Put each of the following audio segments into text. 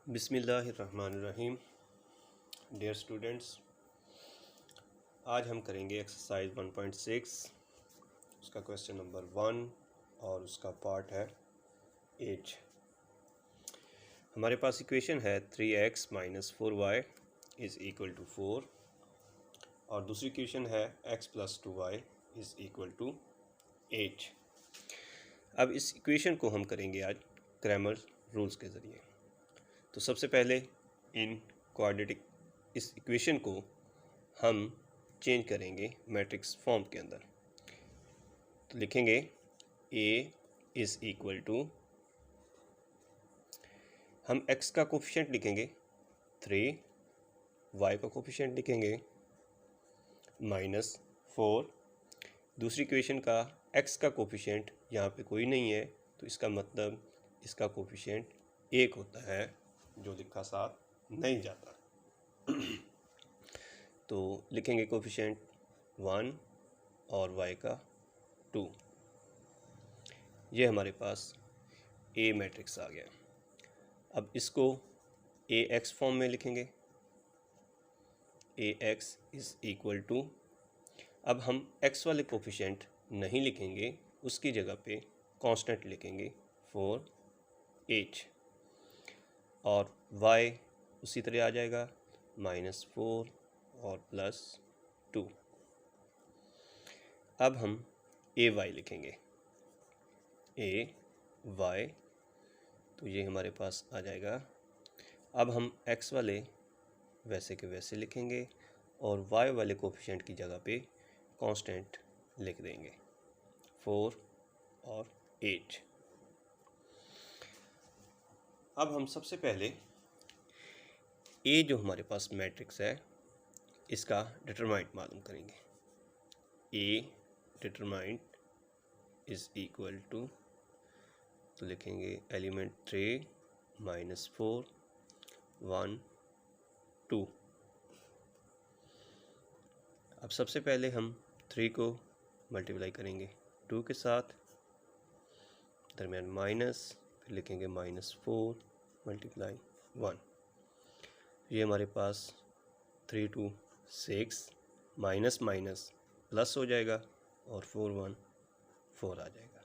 बिस्मिल्लाहिर्रहमानिर्रहीम। Dear students, आज हम करेंगे एक्सरसाइज 1.6, उसका क्वेश्चन नंबर 1 और उसका पार्ट है 8। हमारे पास इक्वेशन है 3x minus 4y is equal to 4 और दूसरी इक्वेशन है x plus 2y is equal to 8। अब इस इक्वेशन को हम करेंगे आज क्रैमर रूल्स के ज़रिए। तो सबसे पहले इन क्वाड्रेटिक इस इक्वेशन को हम चेंज करेंगे मैट्रिक्स फॉर्म के अंदर। तो लिखेंगे a इज़ इक्वल टू, हम x का कोफिशिएंट लिखेंगे 3, y का कोफिशिएंट लिखेंगे -4। दूसरी इक्वेशन का x का कोफिशिएंट यहाँ पे कोई नहीं है, तो इसका मतलब इसका कोफिशिएंट 1 होता है, जो लिखा साथ नहीं जाता। तो लिखेंगे कोफिशिएंट 1 और y का 2। ये हमारे पास A मैट्रिक्स आ गया। अब इसको AX फॉर्म में लिखेंगे। AX इज़ इक्वल टू, अब हम x वाले कोफिशिएंट नहीं लिखेंगे, उसकी जगह पे कांस्टेंट लिखेंगे 4h और y उसी तरह आ जाएगा -4 और +2। अब हम AY लिखेंगे AY, तो ये हमारे पास आ जाएगा। अब हम x वाले वैसे के वैसे लिखेंगे और y वाले कोफिशिएंट की जगह पे कांस्टेंट लिख देंगे 4 और 8। अब हम सबसे पहले A जो हमारे पास मैट्रिक्स है इसका डिटरमाइंट मालूम करेंगे। A डिटरमाइंट इज़ इक्वल टू, तो लिखेंगे एलिमेंट 3 -4 1 2। अब सबसे पहले हम 3 को मल्टीप्लाई करेंगे 2 के साथ, दरमियान माइनस, फिर लिखेंगे -4 मल्टीप्लाई 1। ये हमारे पास 3 2 6 माइनस माइनस प्लस हो जाएगा और 4 1 4 आ जाएगा।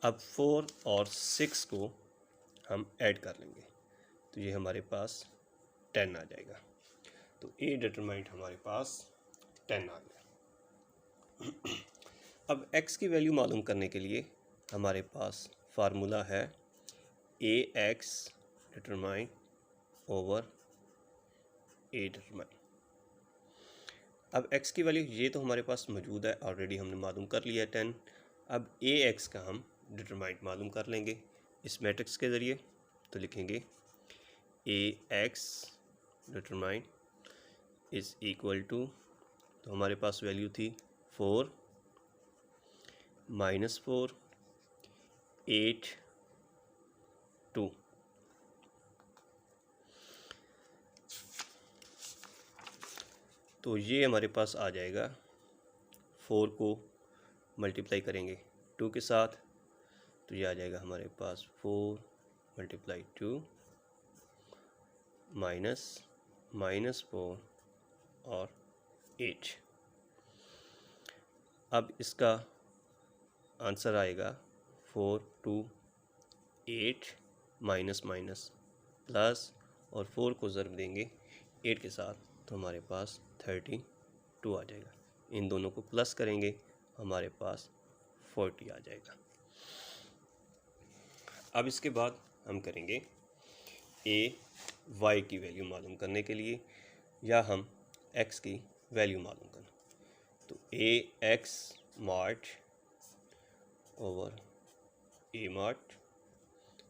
अब 4 और 6 को हम ऐड कर लेंगे, तो ये हमारे पास 10 आ जाएगा। तो A डिटरमाइंट हमारे पास 10 आ गया। अब x की वैल्यू मालूम करने के लिए हमारे पास फार्मूला है AX डिटरमाइंट ओवर A डिटरमाइंट। अब x की वैल्यू ये तो हमारे पास मौजूद है, ऑलरेडी हमने मालूम कर लिया है 10। अब AX का हम डिटरमाइंट मालूम कर लेंगे इस मैट्रिक्स के ज़रिए। तो लिखेंगे AX डिटरमाइंट इज़ इक्वल टू, तो हमारे पास वैल्यू थी 4 -4 8 2। तो ये हमारे पास आ जाएगा, 4 को मल्टीप्लाई करेंगे 2 के साथ, तो ये आ जाएगा हमारे पास 4 × 2 -4 और 8। अब इसका आंसर आएगा 4 2 8 माइनस माइनस प्लस, और 4 को ज़र्ब देंगे 8 के साथ, तो हमारे पास 32 आ जाएगा। इन दोनों को प्लस करेंगे, हमारे पास 40 आ जाएगा। अब इसके बाद हम करेंगे AY की वैल्यू मालूम करने के लिए, या हम x की वैल्यू मालूम करना। तो AX mart over A mart,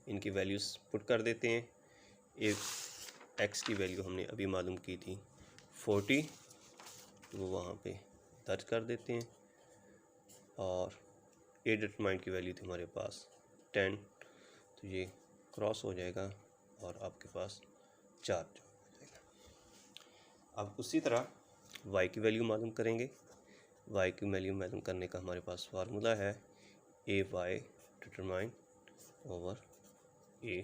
इनकी वैल्यूज़ पुट कर देते हैं। x की वैल्यू हमने अभी मालूम की थी 40, तो वो वहाँ पे दर्ज कर देते हैं। और A डिटरमाइंट की वैल्यू थी हमारे पास 10, तो ये क्रॉस हो जाएगा और आपके पास 4 हो जाएगा। अब उसी तरह y की वैल्यू मालूम करेंगे। y की वैल्यू मालूम करने का हमारे पास फार्मूला है AY डिटरमाइंट ओवर A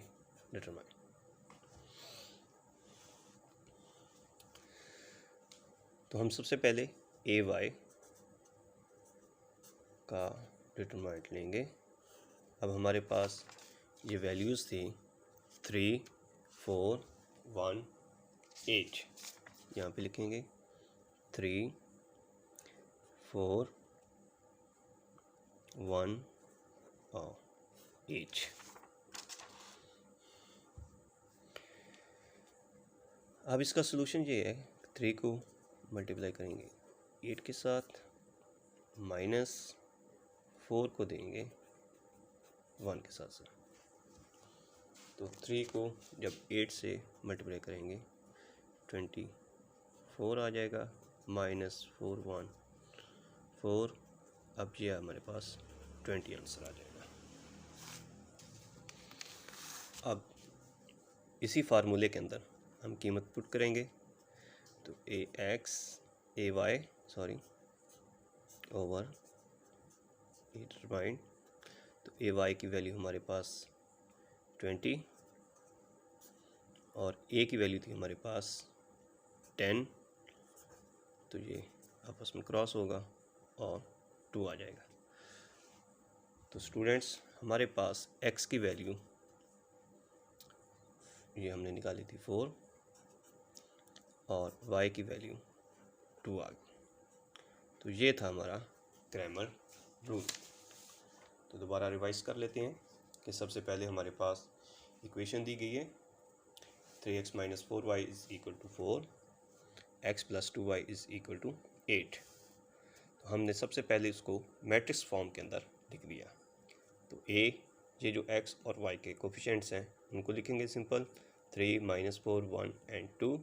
डिटरमाइंट। तो हम सबसे पहले ए वाई का डिटरमिनेंट लेंगे। अब हमारे पास ये वैल्यूज़ थी 3, 4, 1, 8। यहाँ पे लिखेंगे 3, 4, 1 और 8। अब इसका सोल्यूशन ये है, 3 को मल्टीप्लाई करेंगे 8 के साथ, -4 को देंगे 1 के साथ। तो 3 को जब 8 से मल्टीप्लाई करेंगे 24 आ जाएगा, -4 1 4। अब ये हमारे पास 20 आंसर आ जाएगा। अब इसी फार्मूले के अंदर हम कीमत पुट करेंगे। तो ए वाई ओवर ए डिटरमाइंड। तो ए वाई की वैल्यू हमारे पास 20 और ए की वैल्यू थी हमारे पास 10। तो ये आपस में क्रॉस होगा और 2 आ जाएगा। तो स्टूडेंट्स, हमारे पास x की वैल्यू ये हमने निकाली थी 4 और y की वैल्यू 2 आ गई। तो ये था हमारा क्रैमर रूल। तो दोबारा रिवाइज कर लेते हैं कि सबसे पहले हमारे पास इक्वेशन दी गई है 3x - 4y = 4, x + 2y = 8। तो हमने सबसे पहले इसको मैट्रिक्स फॉर्म के अंदर लिख दिया। तो ये जो x और y के कोफिशिएंट्स हैं उनको लिखेंगे सिंपल 3, -4, 1 एंड 2।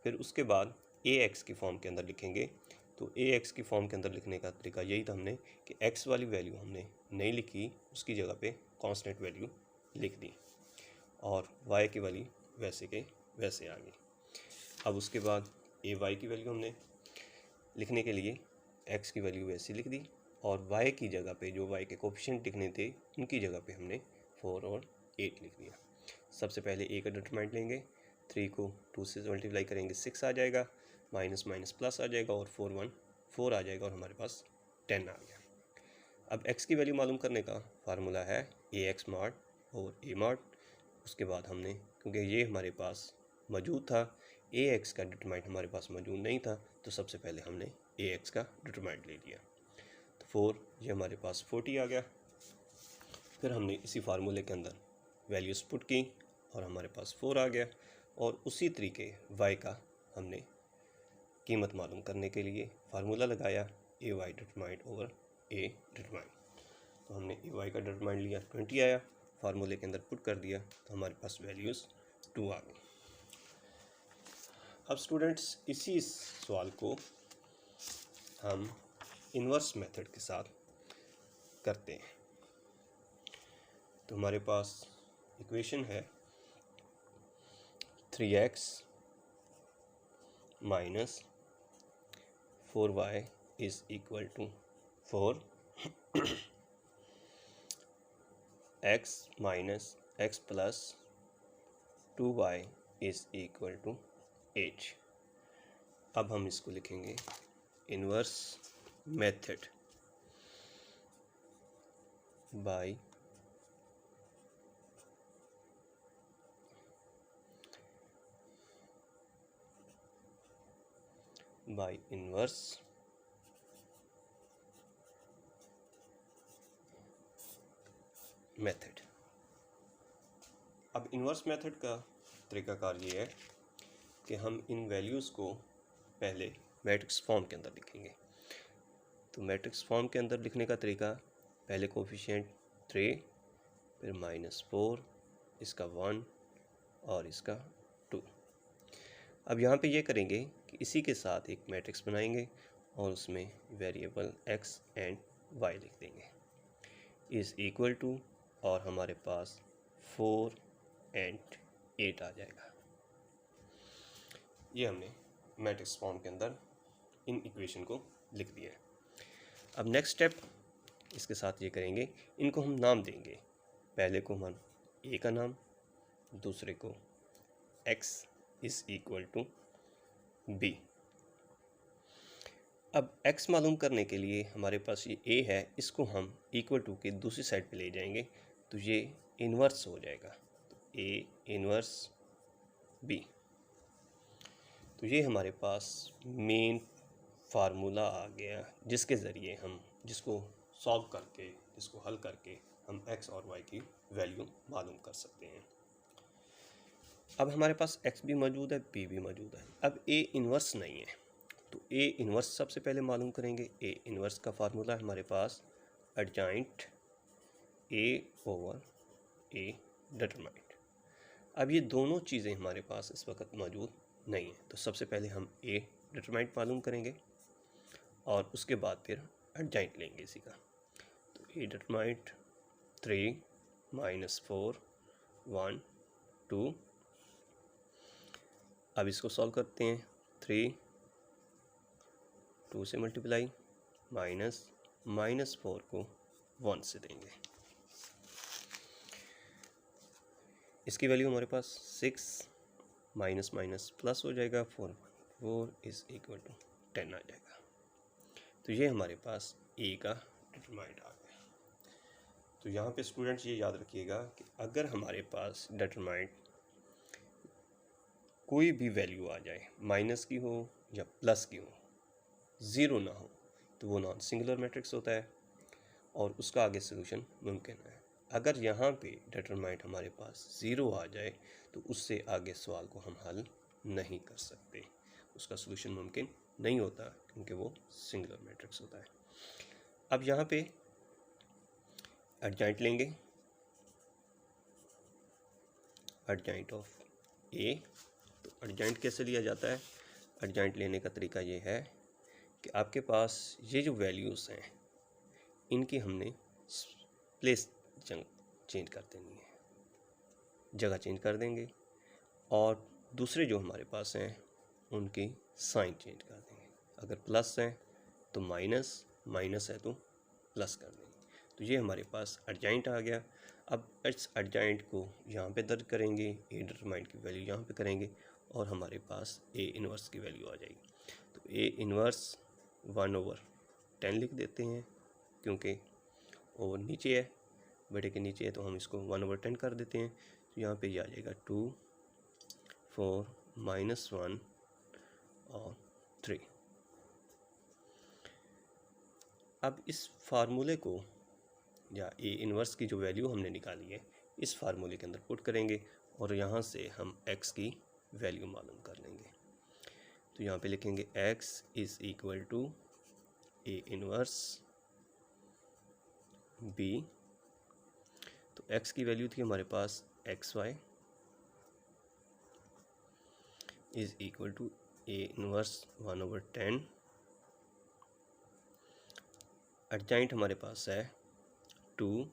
फिर उसके बाद ax की फॉर्म के अंदर लिखेंगे। तो ax की फॉर्म के अंदर लिखने का तरीका यही था हमने कि x वाली वैल्यू हमने नहीं लिखी, उसकी जगह पे कांस्टेंट वैल्यू लिख दी और y की वैल्यू वैसे के वैसे आ गई। अब उसके बाद ay की वैल्यू हमने लिखने के लिए x की वैल्यू वैसे लिख दी और y की जगह पे जो y के कोफिशिएंट लिखने थे उनकी जगह पे हमने 4 और 8 लिख दिया। सबसे पहले a का डिटरमिनेंट लेंगे, 3 को 2 से मल्टीप्लाई करेंगे 6 आ जाएगा, माइनस माइनस प्लस आ जाएगा और 4 आ जाएगा और हमारे पास 10 आ गया। अब x की वैल्यू मालूम करने का फार्मूला है ax mod over a mod। उसके बाद हमने, क्योंकि ये हमारे पास मौजूद था, ax का डिटरमिनेंट हमारे पास मौजूद नहीं था, तो सबसे पहले हमने ax का डिटरमिनेंट ले लिया। तो 4 ये हमारे पास 40 आ गया। फिर हमने इसी फार्मूले के अंदर वैल्यूज़ पुट की और हमारे पास 4 आ गया। और उसी तरीके y का हमने कीमत मालूम करने के लिए फार्मूला लगाया ए वाई डिटरमाइंड ओवर ए डिटरमाइंड। तो हमने ए वाई का डिटरमाइंड लिया 20 आया, फार्मूले के अंदर पुट कर दिया तो हमारे पास वैल्यूज़ 2 आ गई। अब स्टूडेंट्स, इसी सवाल को हम इन्वर्स मेथड के साथ करते हैं। तो हमारे पास इक्वेशन है 3x - 4y = 4, x - x + 2y = 8। अब हम इसको लिखेंगे inverse method by inverse method. अब इन्वर्स मेथड का तरीकाकार ये है कि हम इन वैल्यूज़ को पहले मैट्रिक्स फॉर्म के अंदर लिखेंगे। तो मैट्रिक्स फॉर्म के अंदर लिखने का तरीका, पहले कोफिशिएंट 3, फिर -4, इसका 1 और इसका 2। अब यहाँ पे ये करेंगे कि इसी के साथ एक मैट्रिक्स बनाएंगे और उसमें वेरिएबल x एंड y लिख देंगे = और हमारे पास 4 एंड 8 आ जाएगा। ये हमने मैट्रिक्स फॉर्म के अंदर इन इक्वेशन को लिख दिया है। अब नेक्स्ट स्टेप इसके साथ ये करेंगे, इनको हम नाम देंगे। पहले को हम a का नाम, दूसरे को x = b अब x मालूम करने के लिए हमारे पास ये a है, इसको हम इक्वल टू के दूसरी साइड पे ले जाएंगे तो ये इन्वर्स हो जाएगा, तो a इन्वर्स b। तो ये हमारे पास मेन फार्मूला आ गया जिसके ज़रिए हम जिसको सॉल्व करके जिसको हल करके हम x और y की वैल्यू मालूम कर सकते हैं। अब हमारे पास x भी मौजूद है, b भी मौजूद है। अब a इन्वर्स नहीं है तो a इन्वर्स सबसे पहले मालूम करेंगे। a इन्वर्स का फार्मूला है हमारे पास एडजॉइंट a ओवर a डिटरमाइंट। अब ये दोनों चीज़ें हमारे पास इस वक्त मौजूद नहीं है तो सबसे पहले हम a डिटरमाइंट मालूम करेंगे और उसके बाद फिर एडजॉइंट लेंगे इसी का। तो a डिटरमाइंट 3 - 4 1 2। अब इसको सॉल्व करते हैं। 3 2 से मल्टीप्लाई -4 को 1 से देंगे। इसकी वैल्यू हमारे पास 6 माइनस प्लस हो जाएगा 4 इज़ इक्वल टू 10 आ जाएगा। तो ये हमारे पास a का डिटरमाइंट आ गया। तो यहाँ पे स्टूडेंट्स ये याद रखिएगा कि अगर हमारे पास डिटरमाइंट कोई भी वैल्यू आ जाए, माइनस की हो या प्लस की हो, ज़ीरो ना हो, तो वो नॉन सिंगुलर मैट्रिक्स होता है और उसका आगे सोल्यूशन मुमकिन है। अगर यहाँ पे डिटरमाइंट हमारे पास ज़ीरो आ जाए तो उससे आगे सवाल को हम हल नहीं कर सकते, उसका सोल्यूशन मुमकिन नहीं होता क्योंकि वो सिंगुलर मैट्रिक्स होता है। अब यहाँ पे एडजॉइंट लेंगे, एडजॉइंट ऑफ ए। तो एडजॉइंट कैसे लिया जाता है? एडजॉइंट लेने का तरीका ये है कि आपके पास ये जो वैल्यूज़ हैं इनकी हमने प्लेस चेंज कर देनी है, जगह चेंज कर देंगे और दूसरे जो हमारे पास हैं उनकी साइन चेंज कर देंगे। अगर प्लस हैं तो माइनस है तो प्लस कर देंगे। तो ये हमारे पास एडजॉइंट आ गया। अब इस एडजॉइंट को यहाँ पे दर्ज करेंगे, ए डिटरमाइंट की वैल्यू यहाँ पे करेंगे और हमारे पास ए इन्वर्स की वैल्यू आ जाएगी। तो ए इन्वर्स 1/10 लिख देते हैं क्योंकि ओवर नीचे है, बड़े के नीचे है तो हम इसको 1/10 कर देते हैं। तो यहाँ पे ये आ जाएगा 2 4 -1 और 3। अब इस फार्मूले को या ए इन्वर्स की जो वैल्यू हमने निकाली है इस फार्मूले के अंदर पुट करेंगे और यहाँ से हम x की वैल्यू मालूम कर लेंगे। तो यहाँ पे लिखेंगे x is equal to A inverse b। तो x की वैल्यू थी हमारे पास xy is equal to A inverse 1/10। Adjoint हमारे पास है 2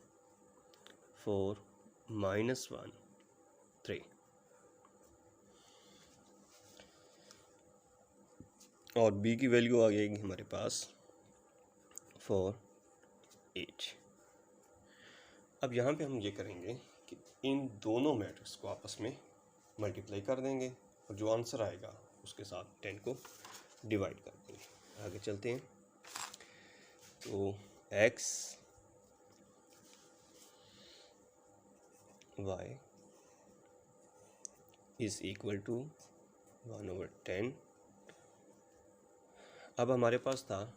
4 -1 3। और b की वैल्यू आ जाएगी हमारे पास 4 8। अब यहाँ पे हम ये करेंगे कि इन दोनों मैट्रिक्स को आपस में मल्टीप्लाई कर देंगे और जो आंसर आएगा उसके साथ 10 को डिवाइड कर देंगे। आगे चलते हैं। तो x y is equal to 1/10। अब हमारे पास था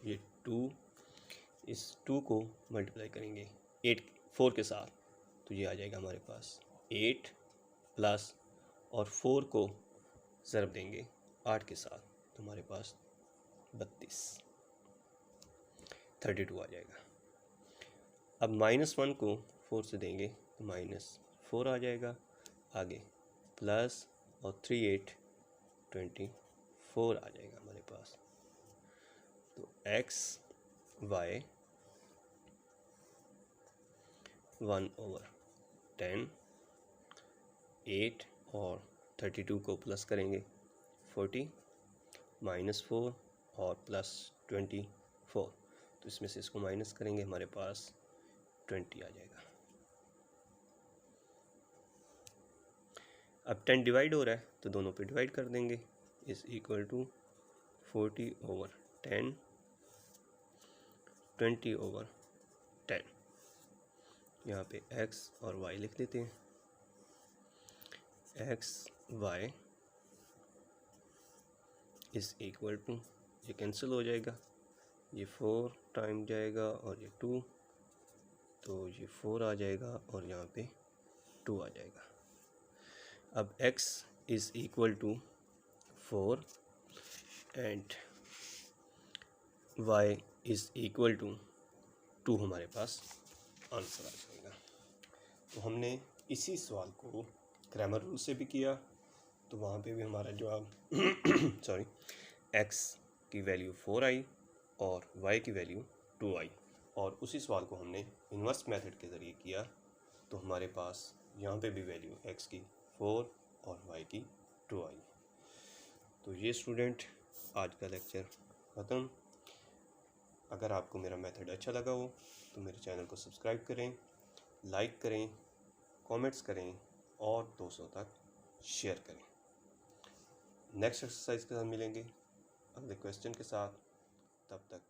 ये 2, इस 2 को मल्टीप्लाई करेंगे 4 के साथ तो ये आ जाएगा हमारे पास 8 प्लस और 4 को ज़रब देंगे 8 के साथ तो हमारे पास 32 आ जाएगा। अब -1 को 4 से देंगे तो -4 आ जाएगा। आगे प्लस और 3 8 24 आ जाएगा हमारे पास। तो x y 1/10 8 और 32 को प्लस करेंगे 40 -4 और प्लस 24 तो इसमें से इसको माइनस करेंगे हमारे पास 20 आ जाएगा। अब 10 डिवाइड हो रहा है तो दोनों पे डिवाइड कर देंगे इज़ इक्वल टू 40/10 10 20/10। यहाँ पे x और y लिख देते हैं। x y is equal to, ये कैंसिल हो जाएगा, ये 4 टाइम जाएगा और ये 2, तो ये 4 आ जाएगा और यहाँ पे 2 आ जाएगा। अब x is equal to 4 and y is equal to 2 हमारे पास आंसर आ जाएगा। तो हमने इसी सवाल को क्रैमर रूल से भी किया, तो वहाँ पे भी हमारा जवाब सॉरी x की वैल्यू 4 आई और y की वैल्यू 2 आई, और उसी सवाल को हमने इन्वर्स मेथड के ज़रिए किया, तो हमारे पास यहाँ पे भी वैल्यू x की 4 और y की 2 आई। तो ये स्टूडेंट आज का लेक्चर ख़त्म। अगर आपको मेरा मेथड अच्छा लगा हो तो मेरे चैनल को सब्सक्राइब करें, लाइक करें, कमेंट्स करें और दोस्तों तक शेयर करें। नेक्स्ट एक्सरसाइज के साथ मिलेंगे अगले क्वेश्चन के साथ, तब तक